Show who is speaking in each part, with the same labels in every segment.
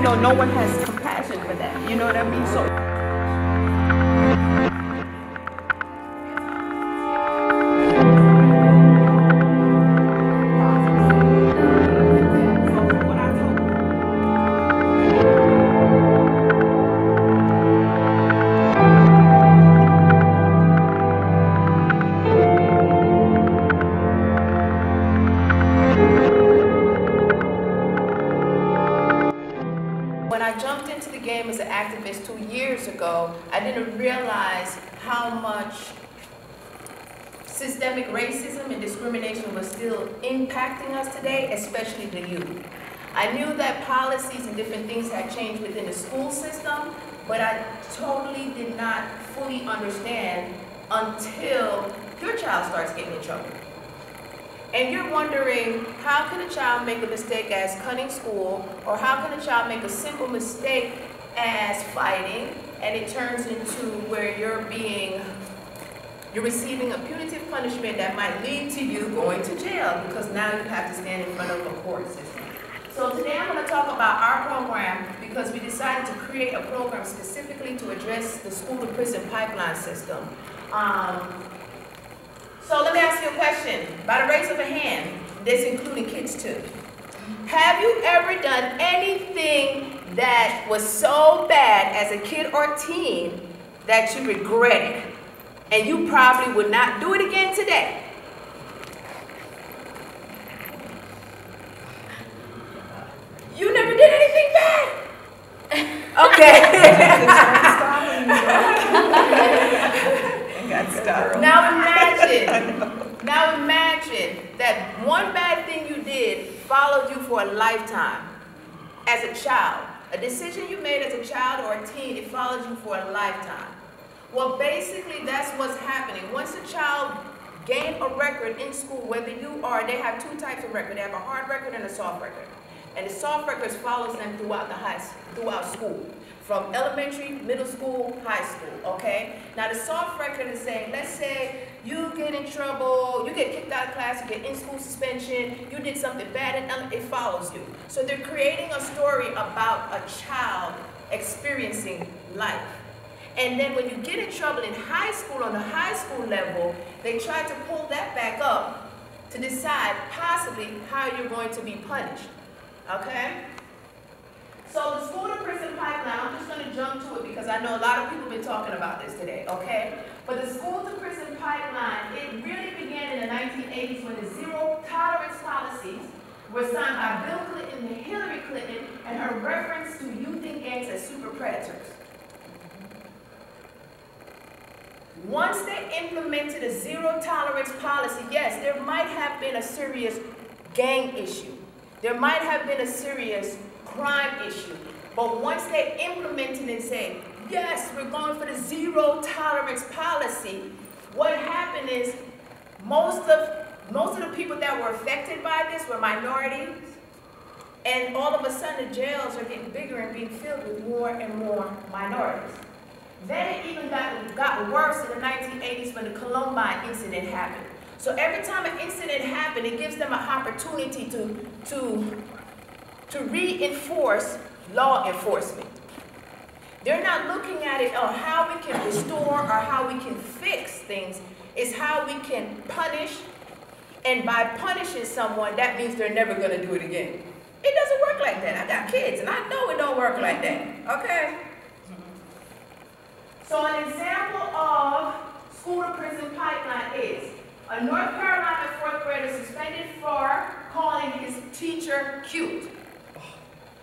Speaker 1: know, no one has compassion for that. You know what I mean? So. When I jumped into the game as an activist 2 years ago, I didn't realize how much systemic racism and discrimination was still impacting us today, especially the youth. I knew that policies and different things had changed within the school system, but I totally did not fully understand until your child starts getting in trouble. And you're wondering, how can a child make a mistake as cutting school, or how can a child make a simple mistake as fighting, and it turns into where you're receiving a punitive punishment that might lead to you going to jail, because now you have to stand in front of a court system. So today I'm going to talk about our program, because we decided to create a program specifically to address the school-to-prison pipeline system. So let me ask you a question, by the raise of a hand, this including kids too. Have you ever done anything that was so bad as a kid or teen that you regretted, and you probably would not do it again today? You never did anything bad? Okay. Now imagine that one bad thing you did followed you for a lifetime as a child. A decision you made as a child or a teen, it follows you for a lifetime. Well, basically that's what's happening. Once a child gains a record in school, whether they have two types of record. They have a hard record and a soft record. And the soft records follows them throughout school. From elementary, middle school, high school, okay? Now the soft record is saying, let's say you get in trouble, you get kicked out of class, you get in-school suspension, you did something bad, and it follows you. So they're creating a story about a child experiencing life. And then when you get in trouble in high school, on the high school level, they try to pull that back up to decide possibly how you're going to be punished, okay? So the school-to-prison pipeline, I'm just going to jump to it because I know a lot of people have been talking about this today, okay? But the school-to-prison pipeline, it really began in the 1980s when the zero-tolerance policies were signed by Bill Clinton and Hillary Clinton, and her reference to youth and gangs as super predators. Once they implemented a zero-tolerance policy, yes, there might have been a serious gang issue. There might have been a serious crime issue. But once they implemented and said, yes, we're going for the zero tolerance policy, what happened is most of the people that were affected by this were minorities, and all of a sudden the jails are getting bigger and being filled with more and more minorities. Then it even got worse in the 1980s when the Columbine incident happened. So every time an incident happened, it gives them an opportunity to reinforce law enforcement. They're not looking at it on how we can restore or how we can fix things. It's how we can punish, and by punishing someone, that means they're never going to do it again. It doesn't work like that. I got kids, and I know it don't work like that, okay? So an example of school-to-prison pipeline is a North Carolina 4th grader suspended for calling his teacher cute.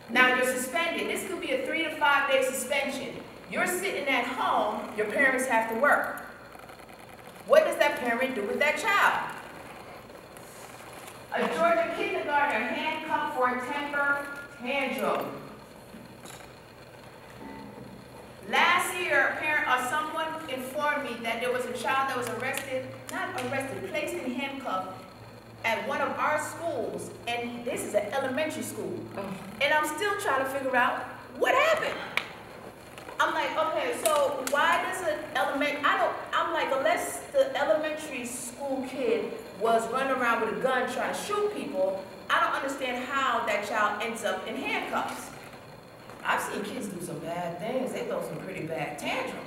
Speaker 1: Now you're suspended. This could be a 3 to 5 day suspension. You're sitting at home, your parents have to work. What does that parent do with that child? A Georgia kindergartner handcuffed for a temper tantrum. Last year, a parent or someone informed me that there was a child that was placed in handcuffs at one of our schools, and this is an elementary school. And I'm still trying to figure out what happened. I'm like, okay, so why does unless the elementary school kid was running around with a gun trying to shoot people, I don't understand how that child ends up in handcuffs. I've seen kids do some bad things. They throw some pretty bad tantrums.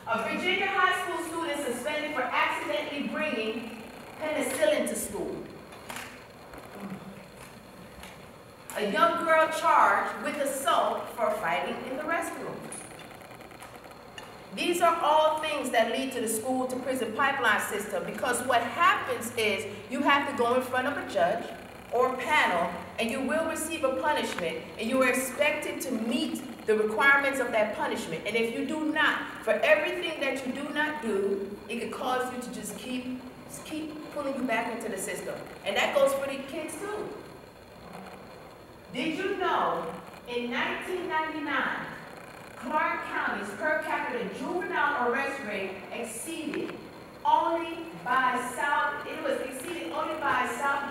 Speaker 1: A Virginia high school student suspended for accidentally bringing penicillin to school. A young girl charged with assault for fighting in the restroom. These are all things that lead to the school to prison pipeline system, because what happens is you have to go in front of a judge or a panel and you will receive a punishment, and you are expected to meet the requirements of that punishment. And if you do not, for everything that you do not do, it could cause you to just keep pulling you back into the system. And that goes for the kids too. Did you know in 1999, Clark County's per capita juvenile arrest rate exceeded only by South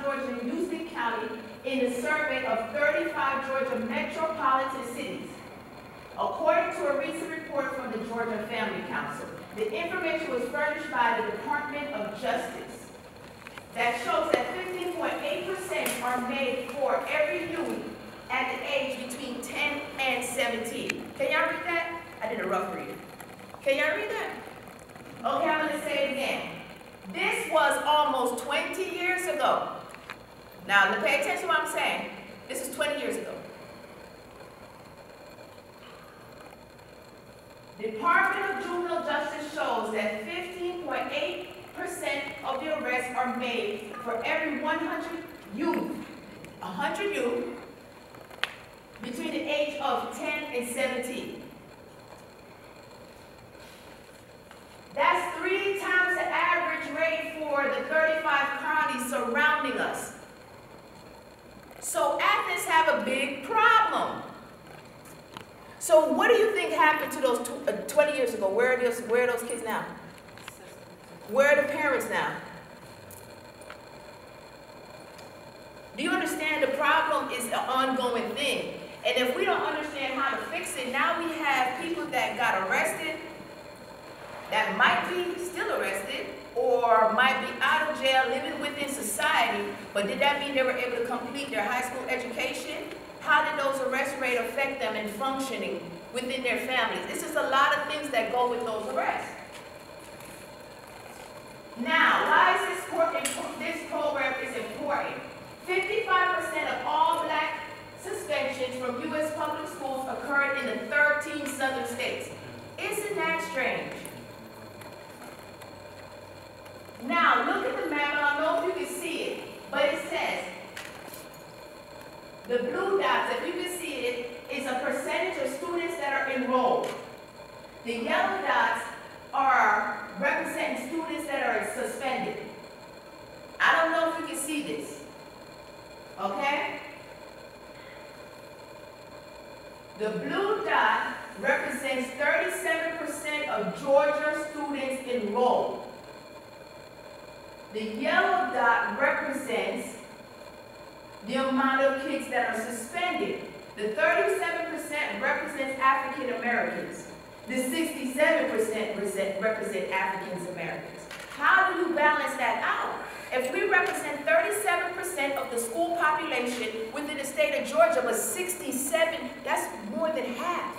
Speaker 1: Georgia and Houston County in the survey of 35 Georgia metropolitan cities, according to a recent report from the Georgia Family Council. The information was furnished by the Department of Justice that shows that 15.8% are made for every youth at the age between 10 and 17. Can y'all read that? I did a rough read. Can y'all read that? Okay, I'm going to say it again. This was almost 20 years ago. Now, pay attention to what I'm saying. This is 20 years ago. The Department of Juvenile Justice shows that 15.8% of the arrests are made for every 100 youth. 100 youth between the age of 10 and 17. That's 3 times the average rate for the 35 counties surrounding us. So Athens have a big problem. So what do you think happened to those 20 years ago? Where are those kids now? Where are the parents now? Do you understand the problem is an ongoing thing? And if we don't understand how to fix it, now we have people that got arrested, that might be still arrested, or might be out of jail living within society, but did that mean they were able to complete their high school education? How did those arrest rates affect them in functioning within their families? This is a lot of things that go with those arrests. Now, why is this program is important? 55% of all black suspensions from U.S. public schools occurred in the 13 southern states. Isn't that strange? Now, look at the map. I don't know if you can see it, but it says, the blue dots, if you can see it, is a percentage of students that are enrolled. The yellow dots are representing students that are suspended. I don't know if you can see this. Okay? The blue dot represents 37% of Georgia students enrolled. The yellow dot represents the amount of kids that are suspended. The 37% represents African Americans. The 67% represent African Americans. How do you balance that out? If we represent 37% of the school population within the state of Georgia, but 67, that's more than half.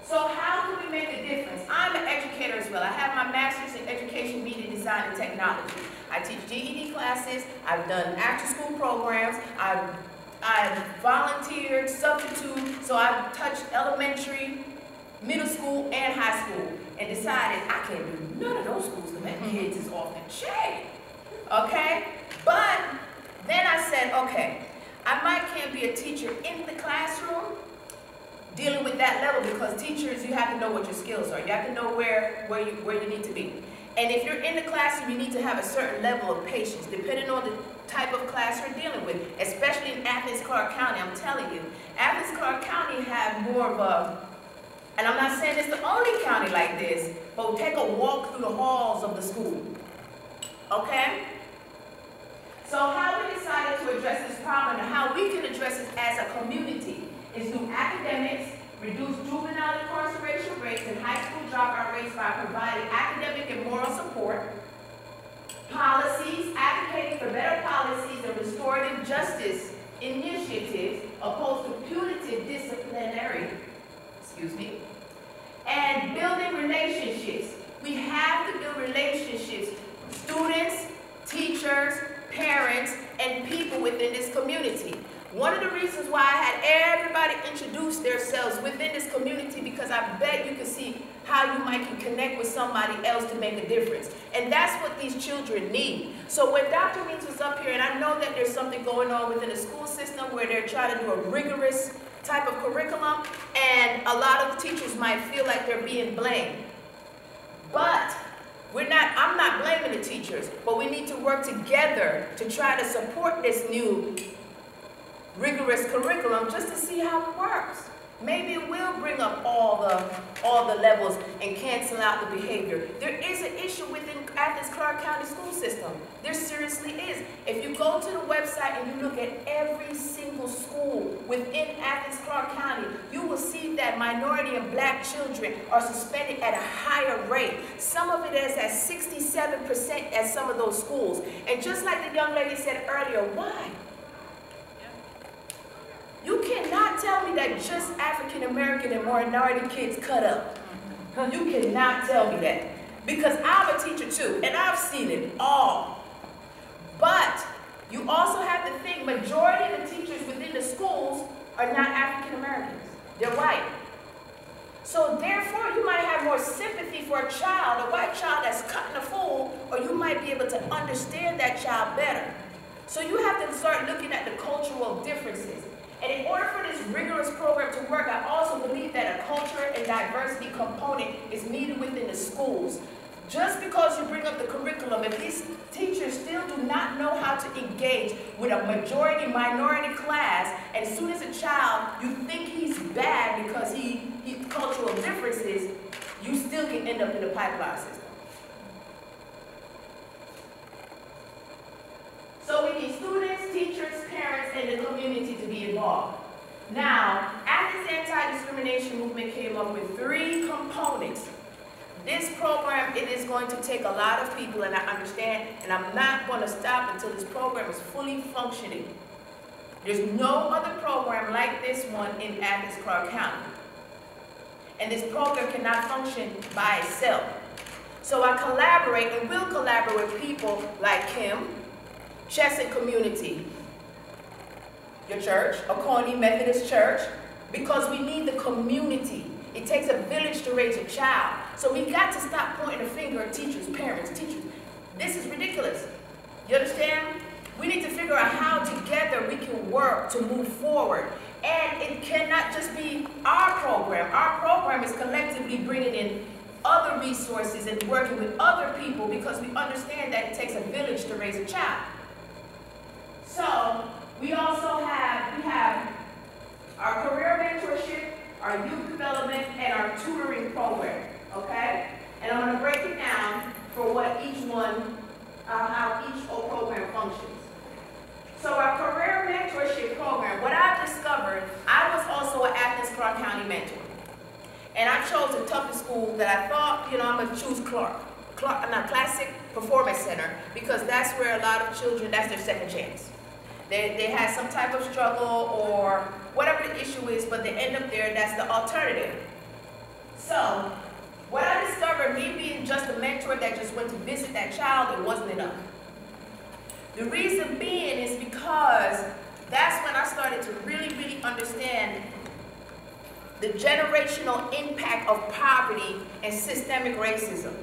Speaker 1: So how can we make a difference? I'm an educator as well. I have my master's in education, media design, and technology. I teach GED classes. I've done after-school programs. I've volunteered, substitute, so I've touched elementary, middle school, and high school, and decided I can't do none of those schools because my kids is off the chain. Okay? But then I said, okay, I can't be a teacher in the classroom dealing with that level, because teachers, you have to know what your skills are. You have to know where you need to be. And if you're in the classroom, you need to have a certain level of patience, depending on the type of class you're dealing with, especially in Athens, Clark County. I'm telling you, Athens, Clark County have more of a, and I'm not saying it's the only county like this, but take a walk through the halls of the school. Okay? So how we decided to address this problem and how we can address it as a community is through academics, reduce juvenile incarceration rates and high school dropout rates by providing academic and moral support, Policies, advocating for better policies and restorative justice initiatives opposed to punitive disciplinary, and building relationships. We have to build relationships, students, teachers, parents, and people within this community. One of the reasons why I had everybody introduce themselves within this community, because I bet you can see how you might can connect with somebody else to make a difference. And that's what these children need. So when Dr. Means was up here, and I know that there's something going on within the school system where they're trying to do a rigorous type of curriculum, and a lot of teachers might feel like they're being blamed. But I'm not blaming the teachers, but we need to work together to try to support this new rigorous curriculum just to see how it works. Maybe it will bring up all the levels and cancel out the behavior. There is an issue within Athens Clarke County school system. There seriously is. If you go to the website and you look at every single school within Athens Clarke County, you will see that minority and black children are suspended at a higher rate. Some of it is at 67% at some of those schools. And just like the young lady said earlier, why? You cannot tell me that just African American and minority kids cut up. You cannot tell me that. Because I'm a teacher too, and I've seen it all. But you also have to think majority of the teachers within the schools are not African Americans. They're white. So therefore, you might have more sympathy for a child, a white child that's cutting a fool, or you might be able to understand that child better. So you have to start looking at the cultural differences. And in order for this rigorous program to work, I also believe that a culture and diversity component is needed within the schools. Just because you bring up the curriculum, if these teachers still do not know how to engage with a majority-minority class, and as soon as a child, you think he's bad because he cultural differences, you still can end up in the pipeline system. So we need students, teachers, parents, and the community to be involved. Now, Athens Anti-Discrimination Movement came up with 3 components. This program, it is going to take a lot of people, and I understand, and I'm not going to stop until this program is fully functioning. There's no other program like this one in Athens Clarke County. And this program cannot function by itself. So I collaborate and will collaborate with people like Kim, Chesson Community, your church, Oconee Methodist Church, because we need the community. It takes a village to raise a child. So we got to stop pointing a finger at teachers, parents, teachers. This is ridiculous. You understand? We need to figure out how together we can work to move forward. And it cannot just be our program. Our program is collectively bringing in other resources and working with other people because we understand that it takes a village to raise a child. So we also have our career mentorship, our youth development, and our tutoring program, okay? And I'm going to break it down for what each one, how each program functions. So our career mentorship program, what I've discovered, I was also an Athens Clarke County mentor. And I chose the toughest school that I thought, I'm going to choose Classic Performance Center, because that's where a lot of children, that's their second chance. They had some type of struggle or whatever the issue is, but they end up there, that's the alternative. So, what I discovered, me being just a mentor that just went to visit that child, it wasn't enough. The reason being is because that's when I started to really understand the generational impact of poverty and systemic racism.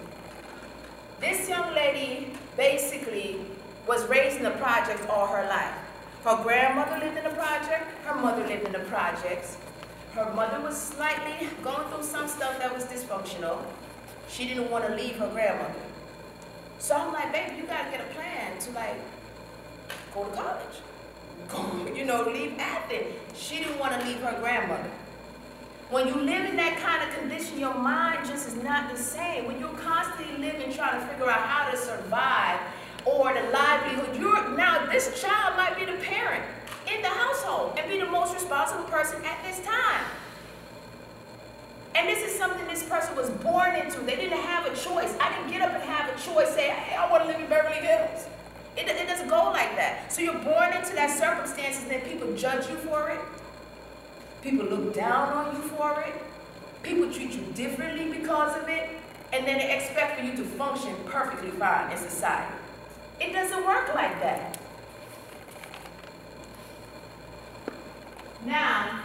Speaker 1: This young lady basically was raised in the projects all her life. Her grandmother lived in the project, her mother lived in the projects. Her mother was slightly going through some stuff that was dysfunctional. She didn't want to leave her grandmother. So I'm like, baby, you gotta get a plan to go to college. Leave Athens. She didn't want to leave her grandmother. When you live in that kind of condition, your mind just is not the same. When you're constantly living, trying to figure out how to survive, or the livelihood, now this child might be the parent in the household and be the most responsible person at this time. And this is something this person was born into. They didn't have a choice. I didn't get up and have a choice, say, hey, I want to live in Beverly Hills. It doesn't go like that. So you're born into that circumstances, and then people judge you for it. People look down on you for it. People treat you differently because of it. And then they expect for you to function perfectly fine in society. It doesn't work like that. Now,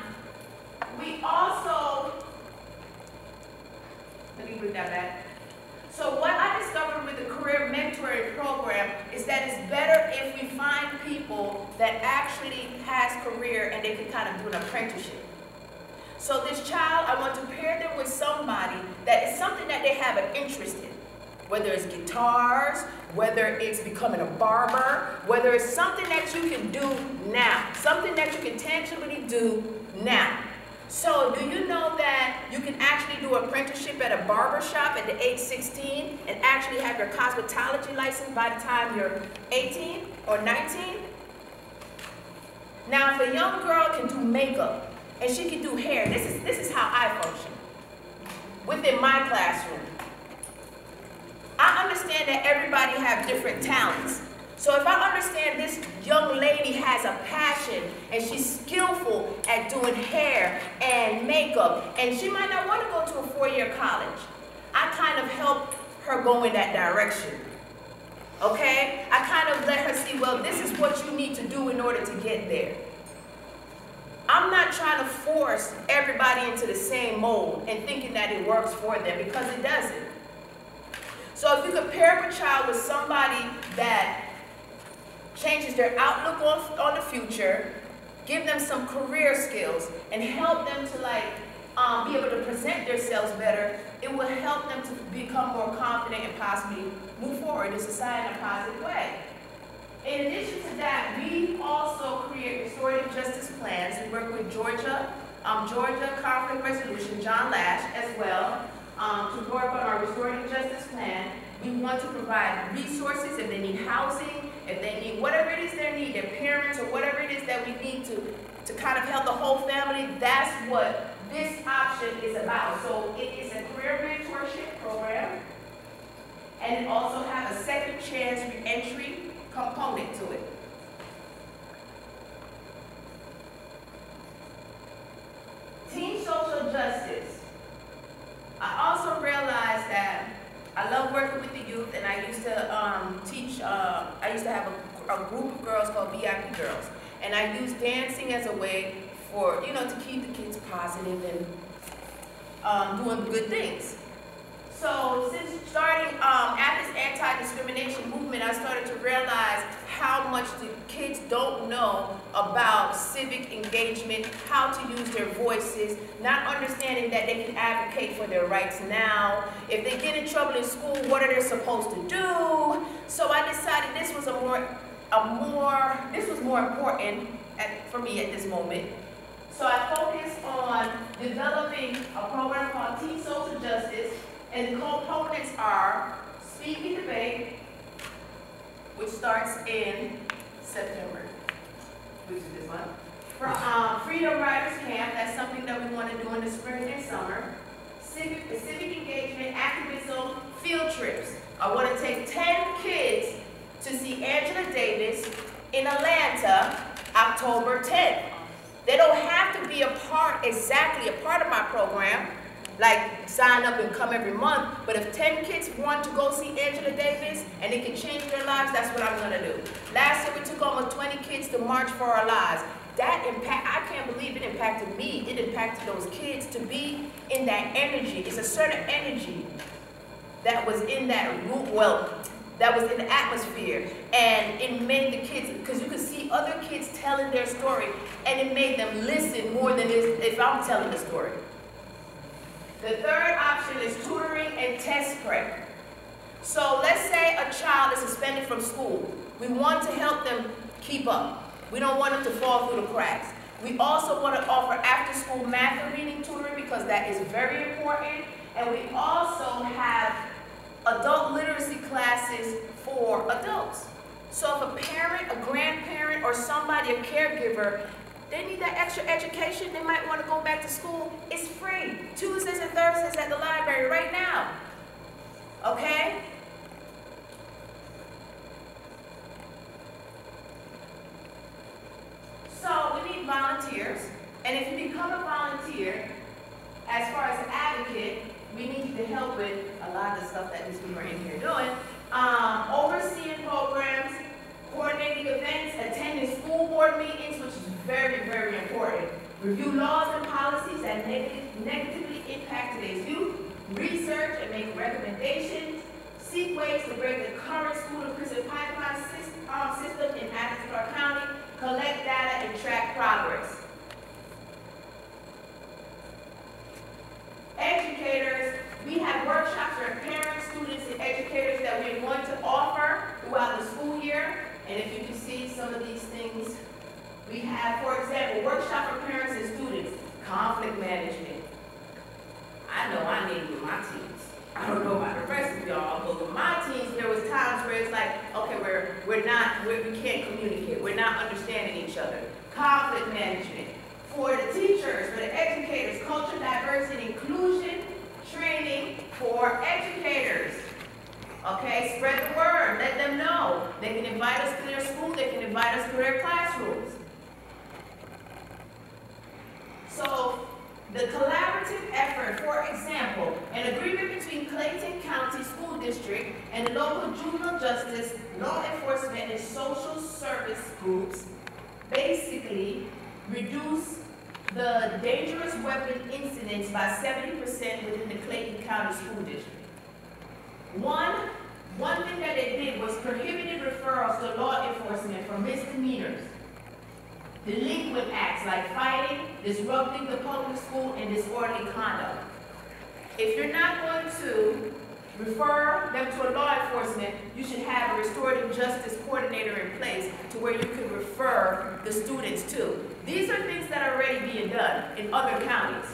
Speaker 1: we also, let me bring that back. So what I discovered with the career mentoring program is that it's better if we find people that actually has career and they can kind of do an apprenticeship. So this child, I want to pair them with somebody that is something that they have an interest in. Whether it's guitars, whether it's becoming a barber, whether it's something that you can do now, something that you can tangibly do now. So do you know that you can actually do an apprenticeship at a barber shop at the age 16 and actually have your cosmetology license by the time you're 18 or 19? Now, if a young girl can do makeup and she can do hair, this is how I function within my classroom. I understand that everybody have different talents. So if I understand this young lady has a passion and she's skillful at doing hair and makeup, and she might not want to go to a 4-year college, I kind of help her go in that direction. Okay? I kind of let her see, well, this is what you need to do in order to get there. I'm not trying to force everybody into the same mold and thinking that it works for them, because it doesn't. So if you could pair up a child with somebody that changes their outlook on the future, give them some career skills, and help them to be able to present themselves better, it will help them to become more confident and possibly move forward in society in a positive way. In addition to that, we also create restorative justice plans. We work with Georgia Conflict Resolution, John Lash, as well, to work on our restorative justice plan. We want to provide resources if they need housing, if they need whatever it is they need, their parents or whatever it is that we need to kind of help the whole family. That's what this option is about. So it is a career mentorship program, and it also has a second chance re-entry component to it. Teen social justice. I also realized that I love working with the youth, and I used to teach, I used to have a group of girls called VIP Girls, and I used dancing as a way for, to keep the kids positive and doing good things. So since starting Athens Anti-Discrimination movement, I started to realize how much the kids don't know about civic engagement, how to use their voices, not understanding that they can advocate for their rights now. If they get in trouble in school, what are they supposed to do? So I decided this was more important for me at this moment. So I focused on developing a program called Teen Social Justice, and the components are Speak and Debate, which starts in September, which is this month. Freedom Riders Camp, that's something that we want to do in the spring and summer. Civic engagement, activism, field trips. I want to take 10 kids to see Angela Davis in Atlanta, October 10th. They don't have to be exactly a part of my program, like sign up and come every month, but if 10 kids want to go see Angela Davis and it can change their lives, that's what I'm gonna do. Last year we took almost 20 kids to March for Our Lives. That impact, I can't believe it impacted me. It impacted those kids to be in that energy. It's a certain energy that was in that that was in the atmosphere, and it made the kids, because you could see other kids telling their story, and it made them listen more than if I'm telling the story. The third option is tutoring and test prep. So let's say a child is suspended from school. We want to help them keep up. We don't want them to fall through the cracks. We also want to offer after-school math and reading tutoring, because that is very important. And we also have adult literacy classes for adults. So if a parent, a grandparent, or somebody, a caregiver, they need that extra education, they might want to go back to school, it's free. Tuesdays and Thursdays at the library right now. Okay? And if you become a volunteer, as far as an advocate, we need you to help with a lot of the stuff that these people are in here doing. Overseeing programs, coordinating events, attending school board meetings, which is very, very important. Review laws and policies that negatively impact today's youth. Research and make recommendations. Seek ways to break the current school-to-prison pipeline system in Athens, Clarke County. Collect data and track progress. Educators, we have workshops for parents, students, and educators that we're going to offer throughout the school year. And if you can see some of these things, we have, for example, workshop for parents and students, conflict management. I know I need it with my teens. I don't know about the rest of y'all, but with my teens, there was times where it's like, okay, we can't communicate. We're not understanding each other. Conflict management. For the teachers, for the educators, culture, diversity, inclusion, training for educators. Okay, spread the word, let them know. They can invite us to their school, they can invite us to their classrooms. So, the collaborative effort, for example, an agreement between Clayton County School District and local juvenile justice, law enforcement, and social service groups basically reduce the dangerous weapon incidents by 70% within the Clayton County School District. One thing that they did was prohibited referrals to law enforcement for misdemeanors, delinquent acts like fighting, disrupting the public school, and disorderly conduct. If you're not going to refer them to a law enforcement, you should have a restorative justice coordinator in place to where you can refer the students to. These are things that are already being done in other counties.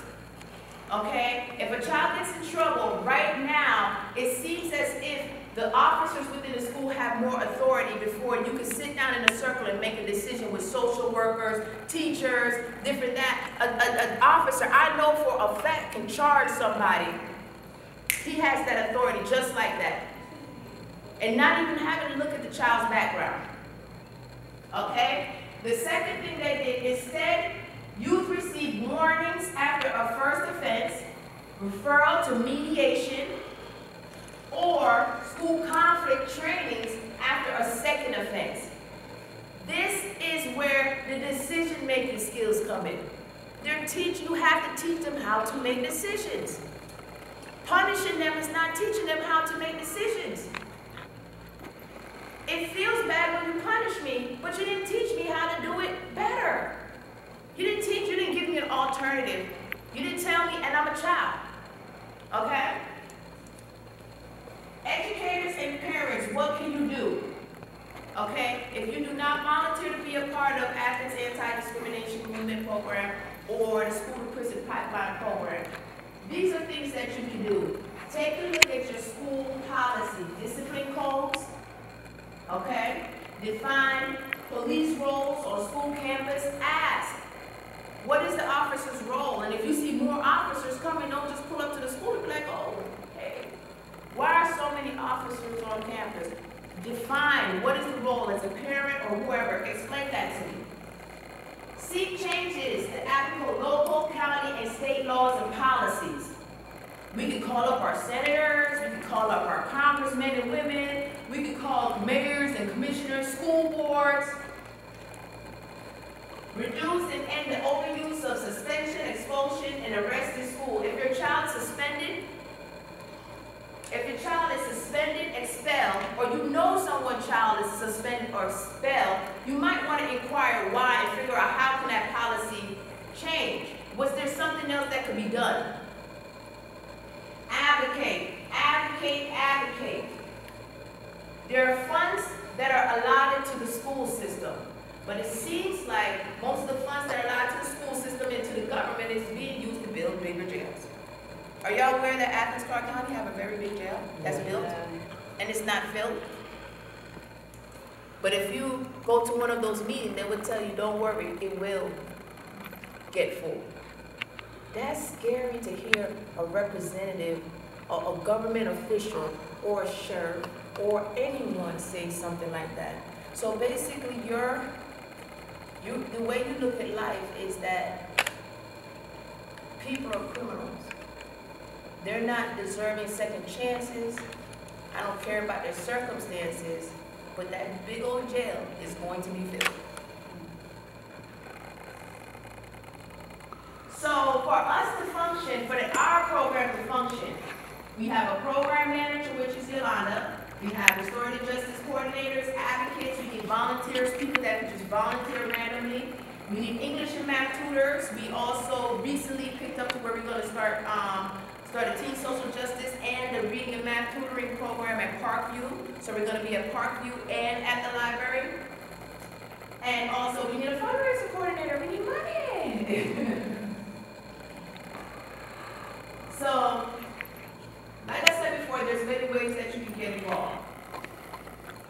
Speaker 1: Okay? If a child gets in trouble right now, it seems as if the officers within the school have more authority before you can sit down in a circle and make a decision with social workers, teachers, different that. An officer, I know for a fact, can charge somebody. He has that authority just like that. And not even having to look at the child's background. Okay? The second thing they did, instead, youth receive warnings after a first offense, referral to mediation, or school conflict trainings after a second offense. This is where the decision-making skills come in. You have to teach them how to make decisions. Punishing them is not teaching them how to make decisions. It feels bad when you punish me, but you didn't teach me how to do it better. You didn't give me an alternative. You didn't tell me, and I'm a child. Okay? Educators and parents, what can you do? Okay? If you do not volunteer to be a part of Athens Anti-Discrimination Movement Program or the School to Prison Pipeline Program, these are things that you can do. Take a look at your school policy, discipline codes, okay? Define police roles on school campus. Ask, what is the officer's role? And if you see more officers coming, don't just pull up to the school and be like, oh, hey, why are so many officers on campus? Define what is the role as a parent or whoever. Explain that to me. Seek changes to applicable local, county, and state laws and policies. We can call up our senators, we can call up our congressmen and women, we can call mayors and commissioners, school boards. Reduce and end the overuse of suspension, expulsion, and arrest in school. If your child is suspended, expelled, or you know someone's child is suspended or expelled, you might want to inquire why and figure out how can that policy change. Was there something else that could be done? Advocate, advocate, advocate. There are funds that are allotted to the school system, but it seems like most of the funds that are allotted to the school system and to the government is being used to build bigger jails. Are y'all aware that Athens, Clarke County have a very big jail that's built and it's not filled? But if you go to one of those meetings, they would tell you, don't worry, it will get full. That's scary to hear a representative, or a government official, or a sheriff, or anyone say something like that. So basically, the way you look at life is that People are criminals. They're not deserving second chances. I don't care about their circumstances, but that big old jail is going to be filled. So for us to function, for our program to function, we have a program manager, which is Yolanda. We have restorative justice coordinators, advocates, we get volunteers, people that just volunteer randomly. We need English and math tutors. We also recently picked up to where we're going to start a teen social justice and the reading and math tutoring program at Parkview. So we're going to be at Parkview and at the library. And also we need a fundraiser coordinator. We need money. So, like I said before, there's many ways that you can get involved.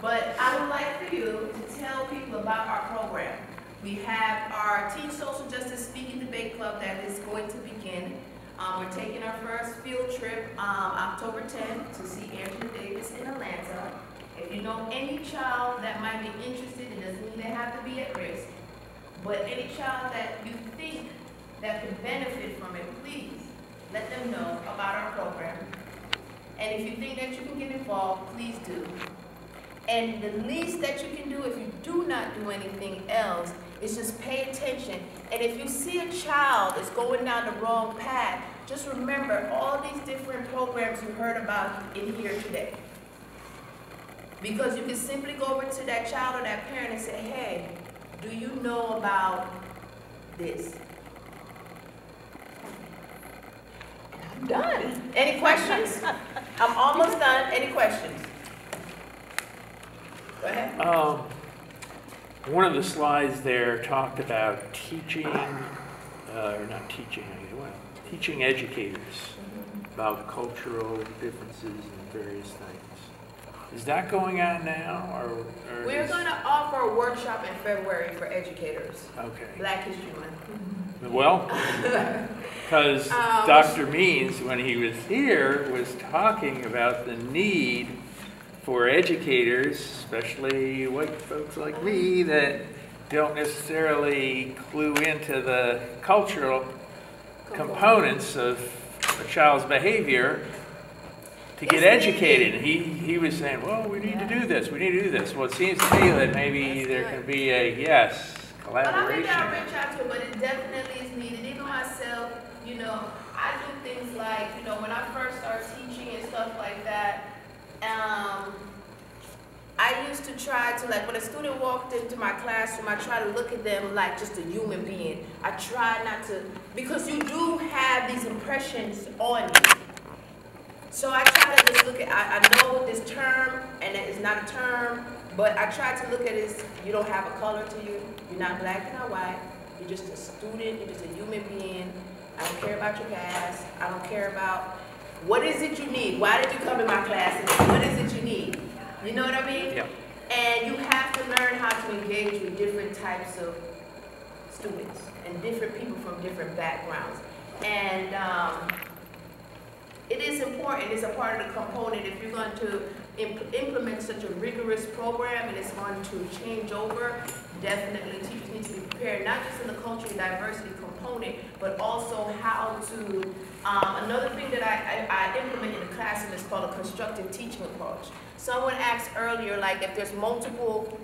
Speaker 1: But I would like for you to tell people about our program. We have our Teen Social Justice Speaking Debate Club that is going to begin. We're taking our first field trip October 10th to see Angela Davis in Atlanta. If you know any child that might be interested, it doesn't mean they have to be at risk, but any child that you think that could benefit from it, please let them know about our program. And if you think that you can get involved, please do. And the least that you can do if you do not do anything else is just pay attention. And if you see a child is going down the wrong path, just remember all these different programs you heard about in here today. Because you can simply go over to that child or that parent and say, hey, do you know about this? I'm done. Any questions? I'm almost done. Any questions? Go ahead.
Speaker 2: One of the slides there talked about teaching, or not teaching, well, teaching educators about cultural differences and various things. Is that going on now, or
Speaker 1: we're going to offer a workshop in February for educators.
Speaker 2: Okay.
Speaker 1: Black History Month.
Speaker 2: Well, because Dr. Means, when he was here, was talking about the need for educators, especially white folks like me, that don't necessarily clue into the cultural components of a child's behavior, to get educated. And he was saying, well, we need to do this, we need to do this. Well, it seems to me that maybe there can be a, collaboration.
Speaker 1: But I reach out to it, but it definitely is needed. Even myself, you know, I do things like, you know, when I first started teaching and stuff like that, I used to try to, like, when a student walked into my classroom, I try to look at them like just a human being. I try not to, because you do have these impressions on you. So I try to just look at, I know this term, and it is not a term, but I try to look at it as, you don't have a color to you, you're not black, you're not white, you're just a student, you're just a human being. I don't care about your past, I don't care about, what is it you need? Why did you come in my class? And what is it you need? You know what I mean?
Speaker 2: Yeah.
Speaker 1: And you have to learn how to engage with different types of students and different people from different backgrounds. And it is important, it's a part of the component. If you're going to implement such a rigorous program and it's going to change over, definitely teachers need to be prepared, not just in the cultural diversity component, but also how to, another thing that I implement in the classroom is called a constructive teaching approach. Someone asked earlier, like, if there's multiple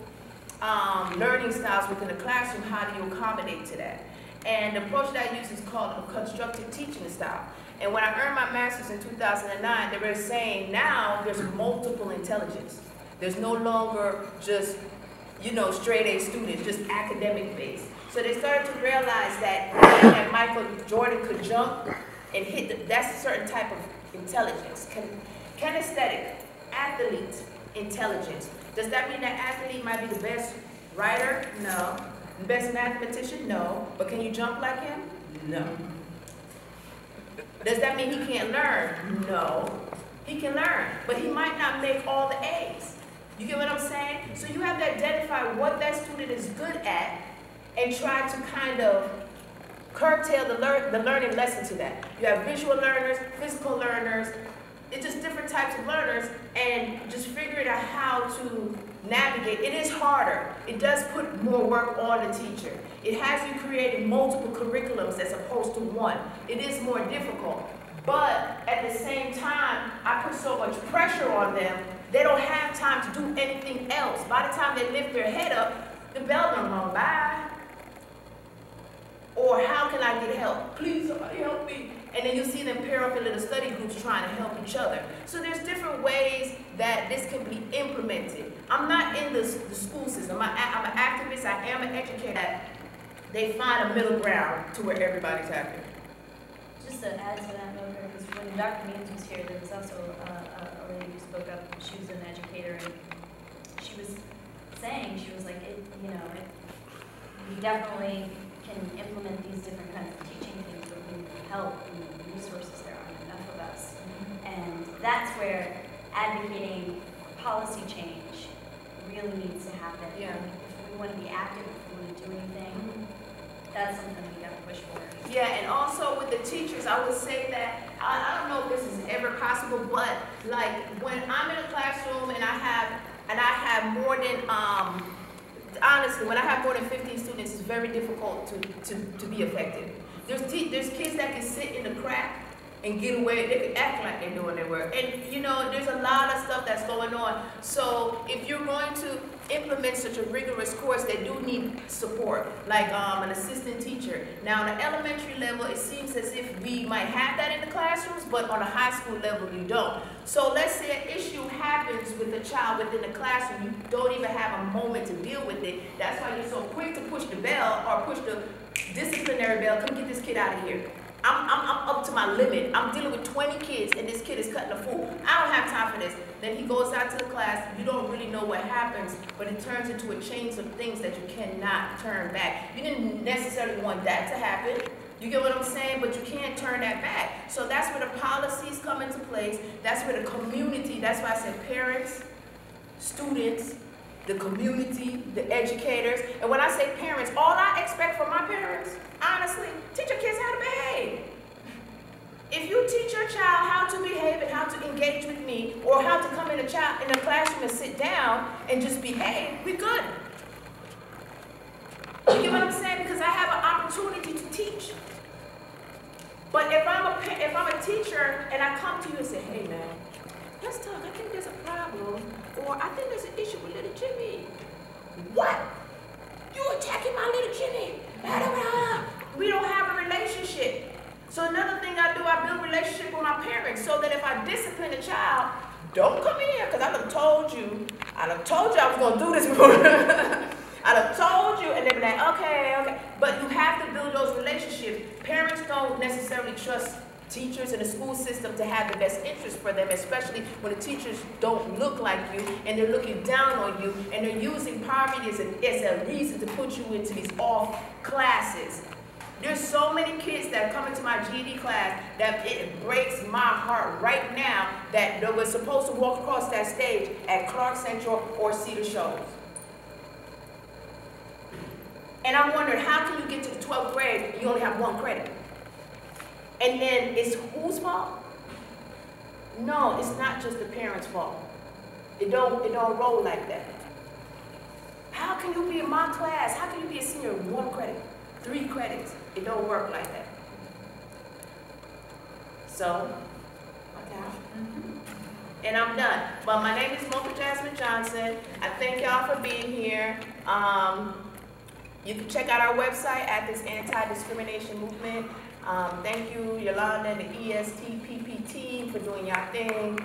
Speaker 1: learning styles within the classroom, how do you accommodate to that? And the approach that I use is called a constructive teaching style. And when I earned my master's in 2009, they were saying now there's multiple intelligence. There's no longer just, you know, straight A students, just academic based. So they started to realize that Michael Jordan could jump and hit, that's a certain type of intelligence. Kinesthetic, athlete intelligence. Does that mean that athlete might be the best writer? No. The best mathematician? No. But can you jump like him? No. Does that mean he can't learn? No. He can learn, but he might not make all the A's. You get what I'm saying? So you have to identify what that student is good at and try to kind of curtail the learning lesson to that. You have visual learners, physical learners, It's just different types of learners, and just figuring out how to navigate. It is harder. It does put more work on the teacher. It has you creating multiple curriculums as opposed to one. It is more difficult. But at the same time, I put so much pressure on them, they don't have time to do anything else. By the time they lift their head up, the bell done rung by. Or how can I get help? Please, somebody help me. And then you see them pair up in little study groups trying to help each other. So there's different ways that this can be implemented. I'm not in the school system. I'm an activist. I am an educator. They find a middle ground to where everybody's happy.
Speaker 3: Just to add to that, Mokah, because when Dr. Means was here, there was also a lady who spoke up. She was an educator, and she was saying, she was like, we definitely can implement these different kinds of teaching things, but we need help and resources. There aren't enough of us. And that's where advocating policy change really needs to happen.
Speaker 1: Yeah.
Speaker 3: If we want to be active, if we want to do anything, that's something we got to push for.
Speaker 1: Yeah, and also with the teachers, I would say that, I don't know if this is ever possible, but like when I'm in a classroom and I have more than, honestly, when I have more than 15 students, it's very difficult to be effective. There's kids that can sit in the crack and get away, they can act like they're doing their work. And there's a lot of stuff that's going on. So if you're going to implement such a rigorous course, they do need support, like an assistant teacher. Now on the elementary level, it seems as if we might have that in the classrooms, but on a high school level, you don't. So let's say an issue happens with a child within the classroom, you don't even have a moment to deal with it. That's why you're so quick to push the bell or push the disciplinary bell, come get this kid out of here. I'm up to my limit. I'm dealing with 20 kids and this kid is cutting a fool. I don't have time for this. Then he goes out to the class. You don't really know what happens, but it turns into a chain of things that you cannot turn back. You didn't necessarily want that to happen. You get what I'm saying? But you can't turn that back. So that's where the policies come into place. That's where the community, that's why I said parents, students, the community, the educators. And when I say parents, all I expect from my parents, honestly, teach your kids how to behave. If you teach your child how to behave and how to engage with me, or how to come in a classroom and sit down and just behave, we're good. You get what I'm saying? Because I have an opportunity to teach. But if I'm a teacher and I come to you and say, hey man, let's talk, I think there's a problem, or I think there's an issue with little Jimmy. What? You attacking my little Jimmy? We don't have a relationship. So another thing I do, I build a relationship with my parents so that if I discipline a child, don't come in here, because I done told you I was going to do this before. I done told you, and they be like, okay. But you have to build those relationships. Parents don't necessarily trust teachers in the school system to have the best interest for them, especially when the teachers don't look like you and they're looking down on you and they're using poverty as a reason to put you into these off classes. There's so many kids that come into my GED class that it breaks my heart right now that they were supposed to walk across that stage at Clark Central or Cedar Shoals. And I'm wondering, how can you get to the 12th grade and you only have 1 credit? And then it's whose fault? No, it's not just the parents' fault. It don't roll like that. How can you be in my class? How can you be a senior with 1 credit, 3 credits? It don't work like that. So, and I'm done. But my name is Mokah Jasmine Johnson. I thank y'all for being here. You can check out our website at this Anti-Discrimination Movement. Thank you, Yolanda and the ESTPP team for doing your thing.